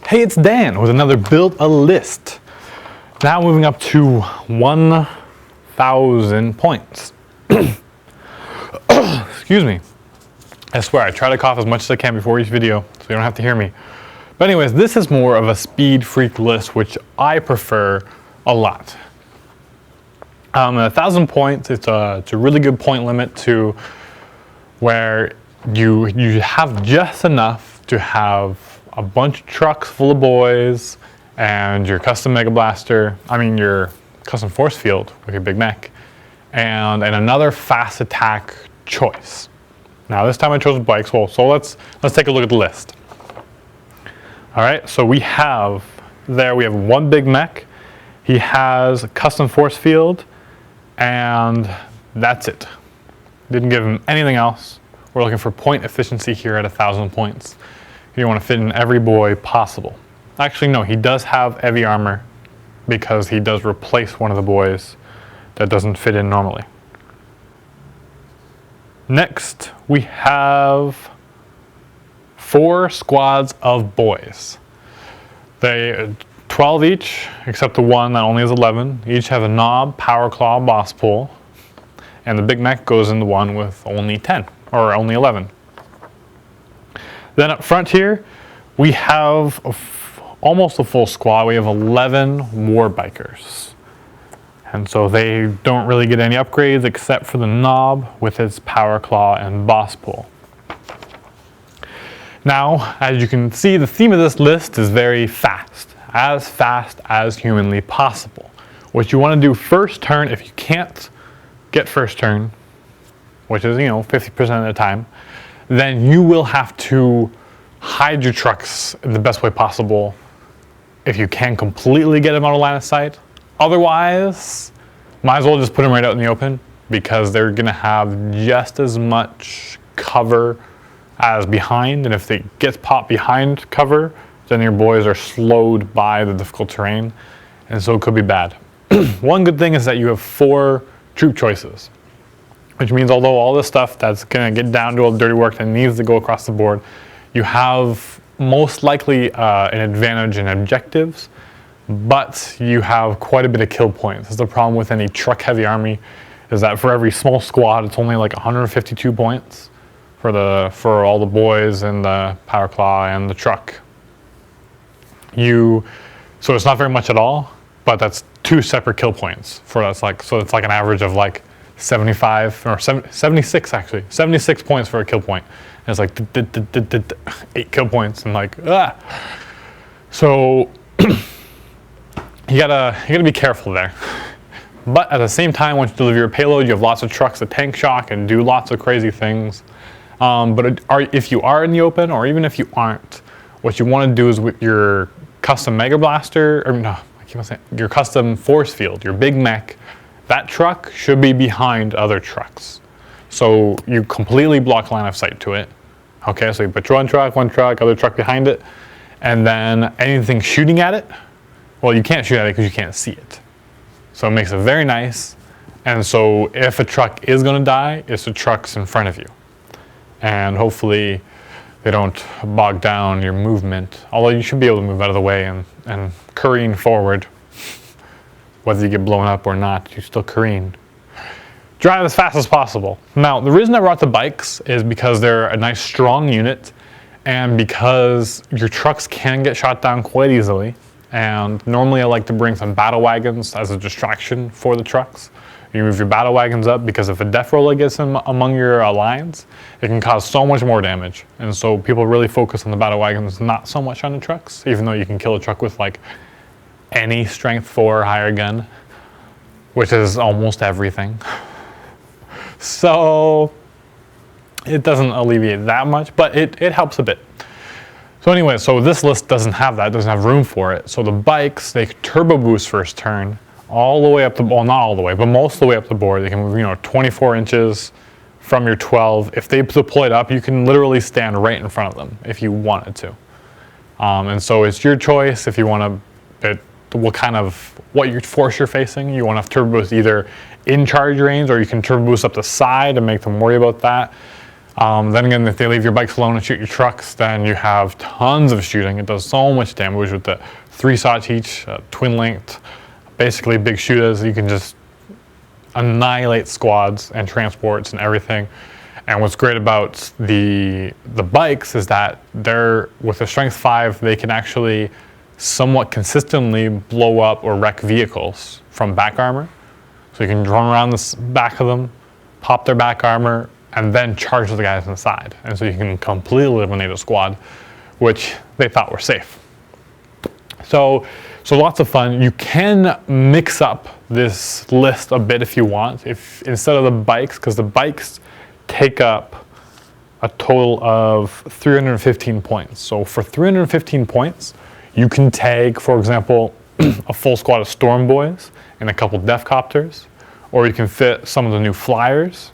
Hey, it's Dan with another Build a List. Now moving up to 1,000 points. Excuse me. I swear, I try to cough as much as I can before each video, so you don't have to hear me. But anyways, this is more of a speed freak list, which I prefer a lot. 1,000 points, it's a really good point limit to where you have just enough to have a bunch of trucks full of boys and your custom Mega Blaster, your custom force field with your big mech, and another fast attack choice. Now this time I chose bikes, so let's take a look at the list. All right, so we have one big mech, he has a custom force field, and that's it. Didn't give him anything else. We're looking for point efficiency here at 1,000 points. You want to fit in every boy possible. Actually, no, he does have heavy armor because he does replace one of the boys that doesn't fit in normally. Next, we have 4 squads of boys. They 12 each, except the one that only has 11. Each have a knob, power claw, boss pull, and the big mech goes in the one with only 10 or only 11. Then up front here, we have almost a full squad. We have 11 war bikers. And so they don't really get any upgrades except for the knob with its power claw and boss pull. Now, as you can see, the theme of this list is very fast as humanly possible. What you want to do first turn, if you can't get first turn, which is 50% of the time, then you will have to hide your trucks in the best way possible if you can completely get them out of line of sight. Otherwise, might as well just put them right out in the open because they're going to have just as much cover as behind, and if they get popped behind cover, then your boys are slowed by the difficult terrain, and so it could be bad. One good thing is that you have 4 troop choices, which means although all this stuff that's going to get down to all the dirty work that needs to go across the board, you have most likely an advantage in objectives, but you have quite a bit of kill points. That's the problem with any truck heavy army, is that for every small squad, it's only like 152 points for all the boys and the power claw and the truck. So it's not very much at all, but that's 2 separate kill points so it's like an average of like 75 or 76 actually, 76 points for a kill point. And it's like 8 kill points and So you gotta be careful there. But at the same time, once you deliver your payload, you have lots of trucks that tank shock and do lots of crazy things. But if you are in the open, or even if you aren't, what you want to do is with your custom Mega Blaster, your custom force field, your big mech, that truck should be behind other trucks. So you completely block line of sight to it. Okay, so you put one truck, other truck behind it, and then anything shooting at it, well, you can't shoot at it because you can't see it. So it makes it very nice. And so if a truck is going to die, it's the trucks in front of you. And hopefully they don't bog down your movement, although you should be able to move out of the way and careen forward. Whether you get blown up or not, you still careen. Drive as fast as possible. Now, the reason I brought the bikes is because they're a nice strong unit and because your trucks can get shot down quite easily. And normally I like to bring some battle wagons as a distraction for the trucks. You move your battle wagons up because if a death roller gets in among your lines, it can cause so much more damage. And so people really focus on the battle wagons, not so much on the trucks, even though you can kill a truck with like any strength 4 or higher gun, which is almost everything. So it doesn't alleviate that much, but it helps a bit. So anyway, so this list doesn't have that, doesn't have room for it. So the bikes, they turbo boost first turn all the way up the, well, not all the way, but most of the way up the board. They can move, 24 inches from your 12. If they deploy it up, you can literally stand right in front of them if you wanted to. And so it's your choice if you want to, what your force you're facing. You want to turbo boost either in charge range, or you can turbo boost up the side and make them worry about that. Then again, if they leave your bikes alone and shoot your trucks, then you have tons of shooting. It does so much damage with the 3 shots each, twin linked, basically big shooters. You can just annihilate squads and transports and everything. And what's great about the bikes is that they're, with a strength 5, they can actually somewhat consistently blow up or wreck vehicles from back armor. So you can run around the back of them, pop their back armor, and then charge the guys inside. And so you can completely eliminate a squad, which they thought were safe. So lots of fun. You can mix up this list a bit if you want. If instead of the bikes, because the bikes take up a total of 315 points. So for 315 points, you can tag, for example, a full squad of Storm Boys and a couple Death Copters, or you can fit some of the new flyers.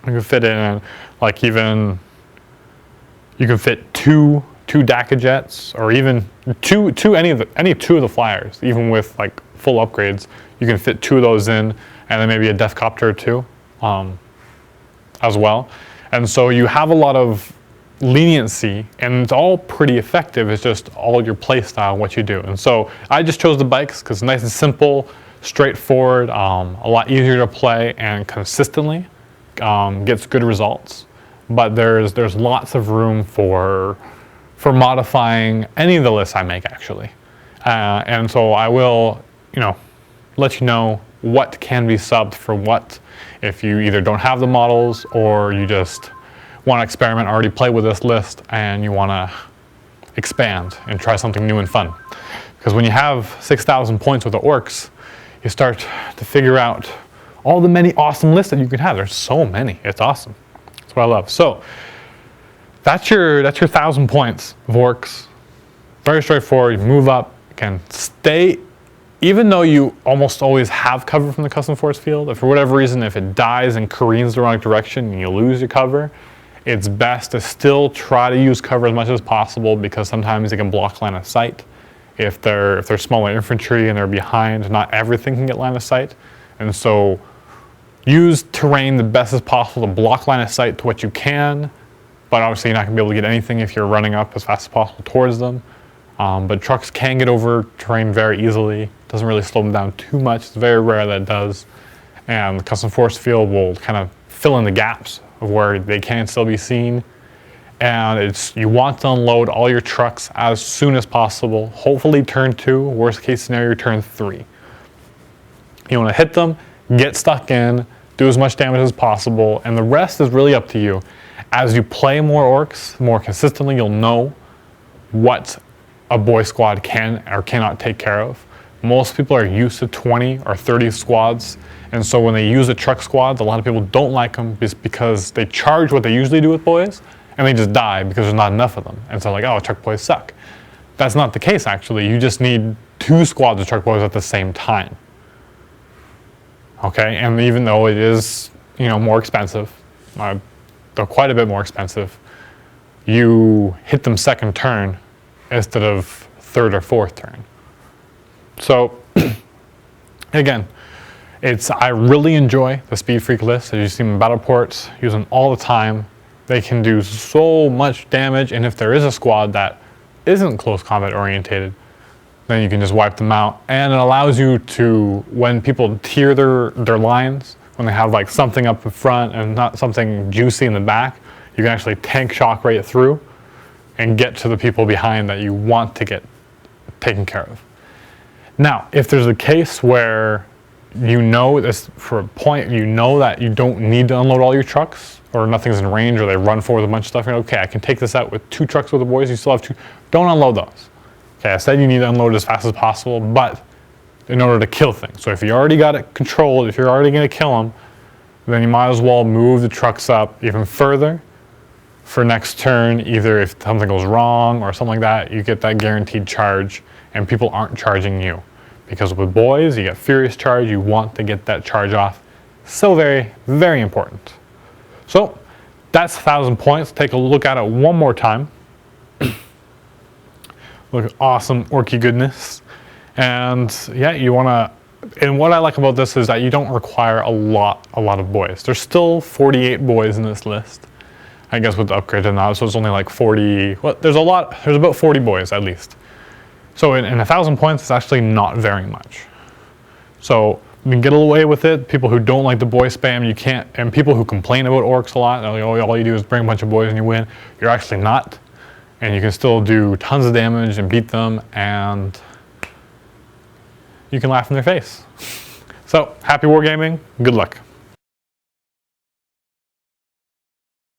You can fit in, like, even, you can fit two DACA jets, or even any 2 of the flyers, even with like full upgrades. You can fit 2 of those in, and then maybe a Death Copter or 2 as well. And so you have a lot of leniency, and it's all pretty effective. It's just all your play style, what you do. And so I just chose the bikes because it's nice and simple, straightforward, a lot easier to play, and consistently gets good results. But there's lots of room for modifying any of the lists I make, actually. And so I will, let you know what can be subbed for what, if you either don't have the models or you just want to experiment, already play with this list, and you want to expand and try something new and fun. Because when you have 6,000 points with the Orks, you start to figure out all the many awesome lists that you can have. There's so many. It's awesome. That's what I love. So that's your 1,000 points of Orks. Very straightforward. You move up, you can stay, even though you almost always have cover from the custom force field. If for whatever reason, if it dies and careens the wrong direction and you lose your cover, it's best to still try to use cover as much as possible, because sometimes they can block line of sight. If they're smaller infantry and they're behind, not everything can get line of sight. And so use terrain the best as possible to block line of sight to what you can, but obviously you're not going to be able to get anything if you're running up as fast as possible towards them. But trucks can get over terrain very easily. It doesn't really slow them down too much. It's very rare that it does. And the custom force field will kind of fill in the gaps of where they can still be seen. And you want to unload all your trucks as soon as possible. Hopefully turn 2, worst case scenario, turn 3. You want to hit them, get stuck in, do as much damage as possible, and the rest is really up to you. As you play more Orks more consistently, you'll know what a boy squad can or cannot take care of. Most people are used to 20 or 30 squads, and so when they use the truck squads, a lot of people don't like them just because they charge what they usually do with boys, and they just die because there's not enough of them. And so like, oh, truck boys suck. That's not the case, actually. You just need 2 squads of truck boys at the same time. Okay, and even though it is, more expensive, they're quite a bit more expensive, you hit them second turn instead of third or fourth turn. So, again, I really enjoy the Speed Freak list. As you see them in battle ports, use them all the time. They can do so much damage, and if there is a squad that isn't close combat orientated, then you can just wipe them out. And it allows you to, when people tier their lines, when they have like something up in front and not something juicy in the back, you can actually tank shock right through and get to the people behind that you want to get taken care of. Now, if there's a case where this for a point, that you don't need to unload all your trucks, or nothing's in range, or they run forward with a bunch of stuff, you're like, okay, I can take this out with 2 trucks with the boys, you still have 2, don't unload those. Okay, I said you need to unload as fast as possible, but in order to kill things. So if you already got it controlled, if you're already going to kill them, then you might as well move the trucks up even further for next turn. Either if something goes wrong or something like that, you get that guaranteed charge, and people aren't charging you. Because with boys, you get furious charge, you want to get that charge off. So very, very important. So that's 1,000 points. Take a look at it one more time. Look at awesome Orky goodness. And yeah, and what I like about this is that you don't require a lot of boys. There's still 48 boys in this list. I guess with the upgrade to now, so it's only like 40. Well, there's about 40 boys at least. So in 1,000 points, it's actually not very much. So you can get away with it. People who don't like the boy spam, you can't, and people who complain about orcs a lot, like, oh, all you do is bring a bunch of boys and you win. You're actually not, and you can still do tons of damage and beat them, and you can laugh in their face. So happy wargaming. Good luck.